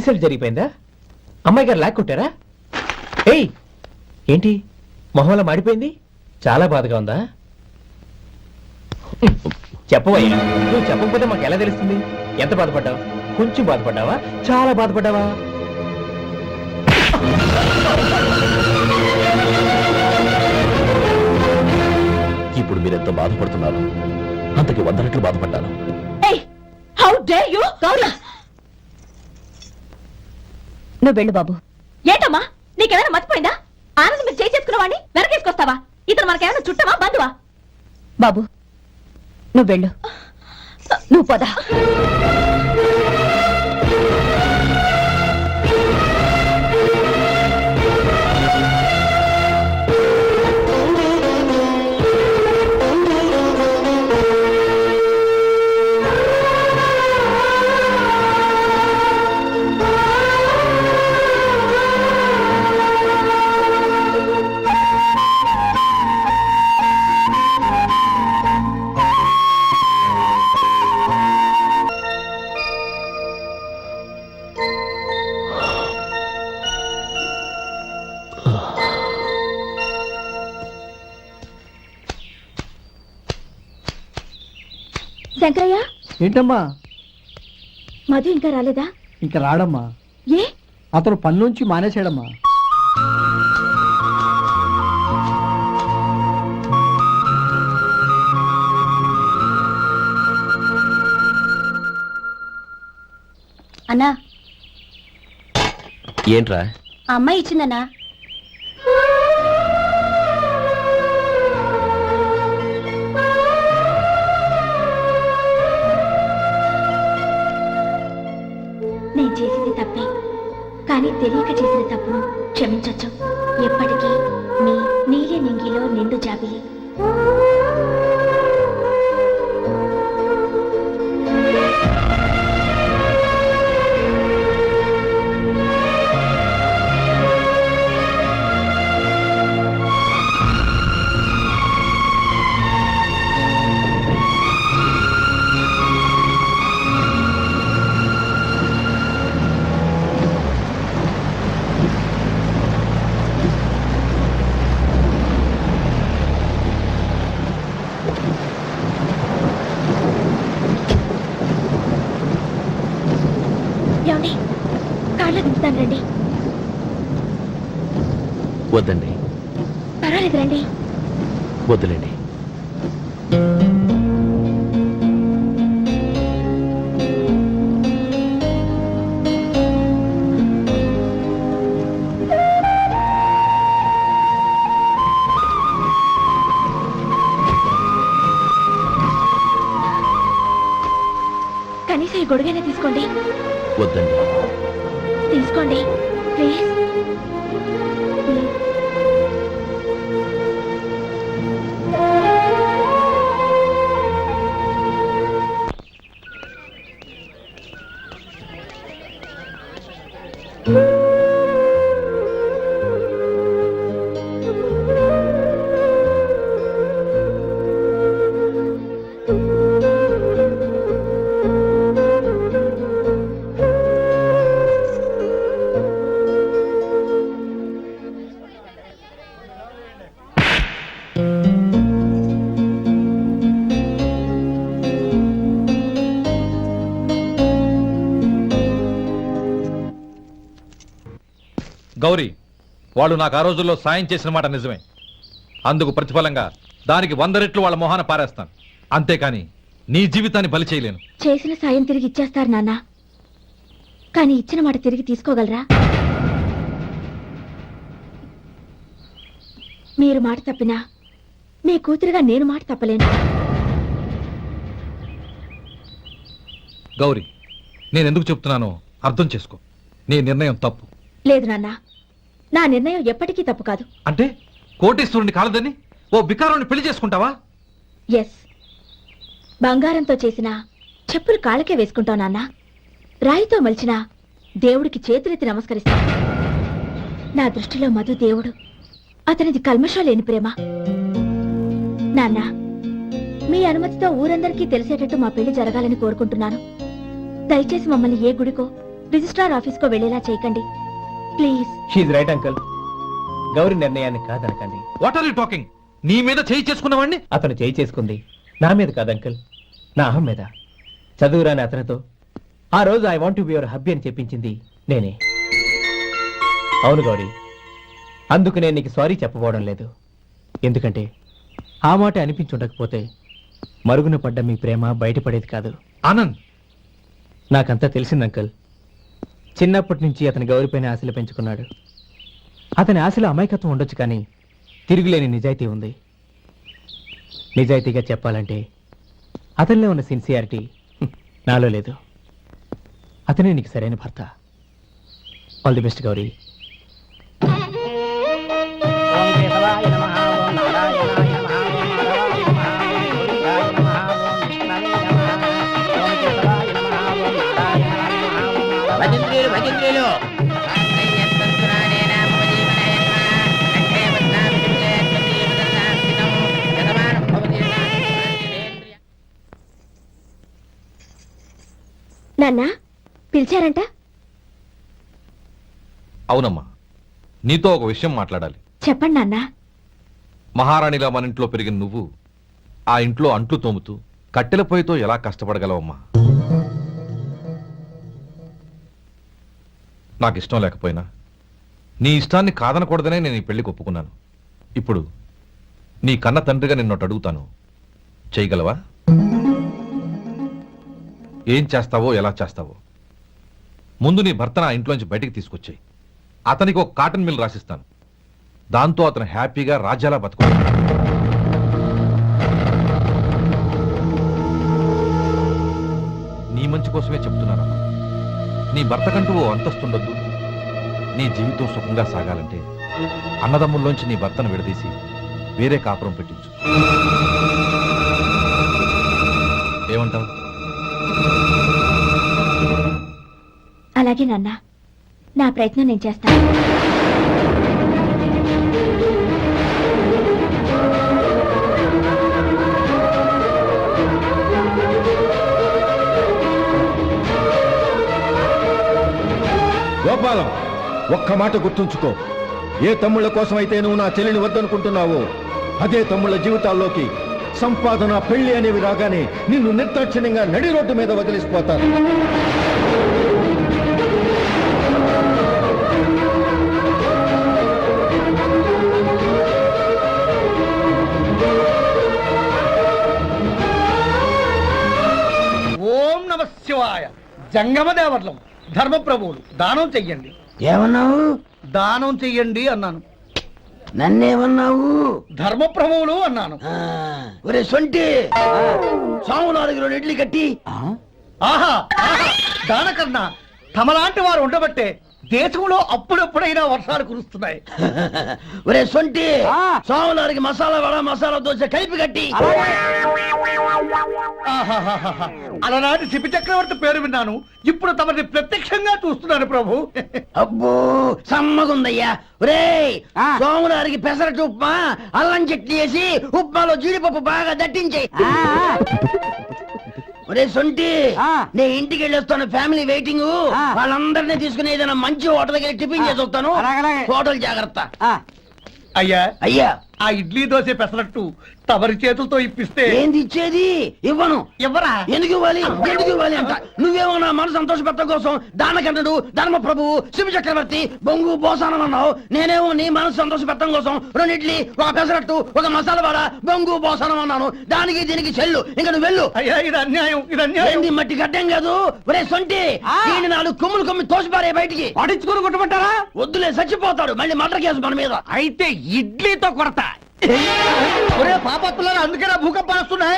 Insult జరిగిపోయిందా? అమ్మాయి గారు lock కొట్టారా? ఏయ్, ఏంటి మొహంలో మాడిపోయింది? చాలా బాధగా ఉందా? చెప్పవయ్యా, నువ్వు చెప్పకపోతే మాకు ఎలా తెలుస్తుంది? ఎంత బాధపడ్డావు? కొంచెం బాధపడ్డావా? చాలా బాధపడ్డావా? ఇప్పుడు మీరెంత బాధపడుతున్నారు, అంతకి 100 రెట్లు బాధపడ్డాను. నువ్వు వెళ్ళు బాబు. ఏంటమ్మా, నీకేమైనా మర్చిపోయిందా? ఆనందం మీరు చేసుకున్నవాడిని వెనకేసుకొస్తావా? ఇతను మనకేమైనా చుట్టమా, బంధువా? బాబు నువ్వు వెళ్ళు, నువ్వు పద. శంకరయ్య, ఏంటమ్మా? మధు ఇంకా రాలేదా? ఇంకా రాడమ్మా. ఏ? అతను పని నుంచి మానేశాడమ్మా. అన్నా, ఏంట్రా? ఆ అమ్మాయి ఇచ్చిందన్నా. నేను చేసింది తప్పే, కానీ తెలియక చేసిన తప్పును క్షమించొచ్చు. ఎప్పటికీ మీ నీలి నింగిలో నిండు జాబిలి. ఏమండి, కాళ్ళ దింపుతాను రండి. వద్దండి. పర్వాలేదు రండి. వద్దులేండి. కనీసం ఈ గొడుగైనా తీసుకోండి. వద్దండి. తీసుకోండి ప్లీజ్. గౌరీ, వాళ్ళు నాకు ఆ రోజుల్లో సాయం చేసిన మాట నిజమే. అందుకు ప్రతిఫలంగా దానికి 100 రెట్లు వాళ్ళ మొహాన పారేస్తాను. అంతేకాని నీ జీవితాన్ని బలి చేయలేను. చేసిన సాయం తిరిగి ఇచ్చేస్తారు నాన్న, కానీ ఇచ్చిన మాట తిరిగి తీసుకోగలరా? మీరు మాట తప్పినా మీ కూతురుగా నేను మాట తప్పలేను. గౌరీ, నేనెందుకు చెప్తున్నానో అర్థం చేసుకో. నీ నిర్ణయం తప్పు. లేదు నాన్న, నా నిర్ణయం ఎప్పటికీ తప్పు కాదు. అంటే కోటీశ్వరుని కాలదని ఓ బికారాన్ని పెళ్లి చేసుకుంటావా? ఎస్, బంగారంతో చేసిన చెప్పులు కాళ్ళకే వేసుకుంటావు నాన్న. రాయితో మలిచిన దేవుడికి చేతులెత్తి నమస్కరిస్తా. నా దృష్టిలో మధు దేవుడు, అతనిది కల్మషం లేని ప్రేమ. నాన్న, మీ అనుమతితో ఊరందరికీ తెలిసేటట్టు మా పెళ్లి జరగాలని కోరుకుంటున్నాను. దయచేసి మమ్మల్ని ఏ గుడికో రిజిస్ట్రార్ ఆఫీస్ కో వెళ్ళేలా చేయకండి please. She's right uncle. Gauri నిర్ణయాన్ని కాదనకండి. What are you talking? నీ మీద చేయి చేసుకున్నవాడిని అతను చేయి చేసుకుంది నా మీద కాదు అంకుల్, నా అహం మీద. చదువురాని అతనితో ఆ రోజు I want to be your hubby అని చెప్పించింది నేనే. అవును గౌరీ, అందుకు నేను నీకు సారీ చెప్పబోవడం లేదు. ఎందుకంటే ఆ మాట అనిపించుండకపోతే మరుగున పడ్డ మీ ప్రేమ బయటపడేది కాదు. ఆనంద్, నాకంతా తెలిసింది అంకుల్. చిన్నప్పటి నుంచి అతని గౌరీపైన ఆశలు పెంచుకున్నాడు. అతని ఆశలో అమాయకత్వం ఉండొచ్చు, కానీ తిరుగులేని నిజాయితీ ఉంది. నిజాయితీగా చెప్పాలంటే అతనిలో ఉన్న సిన్సియారిటీ నాలో లేదు. అతనే నీకు సరైన భర్త. All the best Gauri. నాన్న పిలిచారంట? అవునమ్మా, నీతో ఒక విషయం మాట్లాడాలి. చెప్పండి నాన్న. మహారాణిలా మన ఇంట్లో పెరిగిన నువ్వు ఆ ఇంట్లో అంట్లు తోముతూ కట్టెల పొయ్యితో ఎలా కష్టపడగలవమ్మా? నాకు ఇష్టం లేకపోయినా నీ ఇష్టాన్ని కాదనకూడదనే నేను ఈ పెళ్లికి ఒప్పుకున్నాను. ఇప్పుడు నీ కన్న తండ్రిగా నిన్నొకటి అడుగుతాను, చేయగలవా? ఏం చేస్తావో, ఎలా చేస్తావో ముందు నీ భర్తను ఆ ఇంట్లోంచి బయటికి తీసుకొచ్చాయి. అతనికి ఒక కాటన్ మిల్ రాసిస్తాను. దాంతో అతను హ్యాపీగా రాజ్యాలా బతుకు. నీ మంచి కోసమే చెప్తున్నాను. నీ భర్తకంటూ ఓ అంతస్తుండొద్దు. నీ జీవితం సుఖంగా సాగాలంటే అన్నదమ్ముల్లోంచి నీ భర్తను విడదీసి వేరే కాపురం పెట్టించు. ఏమంటావు? అలాగే నాన్న, నా ప్రయత్నం నేను చేస్తాను. గోపాలం, ఒక్క మాట గుర్తుంచుకో. ఏ తమ్ముళ్ళ కోసమైతే నువ్వు నా చెల్లిని వద్దనుకుంటున్నావో అదే తమ్ముళ్ళ జీవితాల్లోకి సంపాదన, పెళ్లి అనేవి రాగానే నిన్ను నిర్దాక్షిణ్యంగా నడి రోడ్డు మీద వదిలిసిపోతారు. ఓం నమ శివాయ. జంగమ దేవర్లం, ధర్మప్రభువులు, దానం చెయ్యండి. ఏమన్నావు? దానం చెయ్యండి అన్నాను. నన్నేమన్నావు? ధర్మప్రభువులు అన్నాను. ఒరే సొంటి, సాము 4 ఇడ్లీ కట్టి. ఆహా ఆహా, దానకన్నా తమలాంటి వారు ఉండబట్టే దేశంలో అప్పుడెప్పుడైనా వర్షాలు కురుస్తున్నాయి. ఒరే సొంటి, సాము 4 మసాలా వడ, మసాలా దోశ కలిపి కట్టి. ఆహాహాహా, అలనాటి శిపి చక్రవర్తి పేరు విన్నాను, ఇప్పుడు తమని ప్రత్యక్షంగా చూస్తున్నాను ప్రభు. అబ్బో సమ్మగుందయ్యా. ఒరే సోములారికి పెసరట్టు ఉప్మా, అల్లం చట్నీ వేసి ఉప్మాలో జీడిపప్పు బాగా దట్టించే. ఒరే సొంటి, నే ఇంటికి వెళ్ళొస్తాను, ఫ్యామిలీ వెయిటింగ్. వాళ్ళందరినీ తీసుకుని ఏదైనా మంచి హోటల్ దగ్గర టిఫిన్ చేసి వస్తాను. హోటల్ జాగ్రత్త. అయ్యా అయ్యా, ఆ ఇడ్లీ దోశ పెసరట్టు తమరి చేతులతో ఇప్పిస్తే. ఏంది ఇచ్చేది? ఇవ్వను. ఎవరా? ఎందుకు ఇవ్వాలి? ఎందుకు ఇవ్వాలి అంట? నువ్వేమో నా మనసు సంతోషపెట్టడం కోసం దానకంటుడు, ధర్మ ప్రభువు, శివ చక్రవర్తి, బొంగు బోసానం అన్నావు. నేనేమో నీ మనసు సంతోషపెట్టడం కోసం 2 ఇడ్లీ, ఒక పెసరట్టు, ఒక మసాలా వడ, బొంగు బోసానం అన్నాను. దానికి దీనికి చెల్లు. ఇంకా నువ్వు వెళ్ళు. అయ్యా ఇది అన్యాయం, ఇది అన్యాయం. ఏంది మట్టి గడ్డం కాదు. ఒరే సొంటి, దీన్ని 4 కొమ్ములు కొమ్మి తోసిపారే బయటికి. పడించుకుని కొట్టమంటారా? వద్దులే, చచ్చిపోతాడు. మళ్ళీ మర్డర్ కేసు మన మీద. అయితే ఇడ్లీతో కొడతా. ఒరే పాపత్తులారా, అందుకేనా భూకంపాలు వస్తున్నాయి?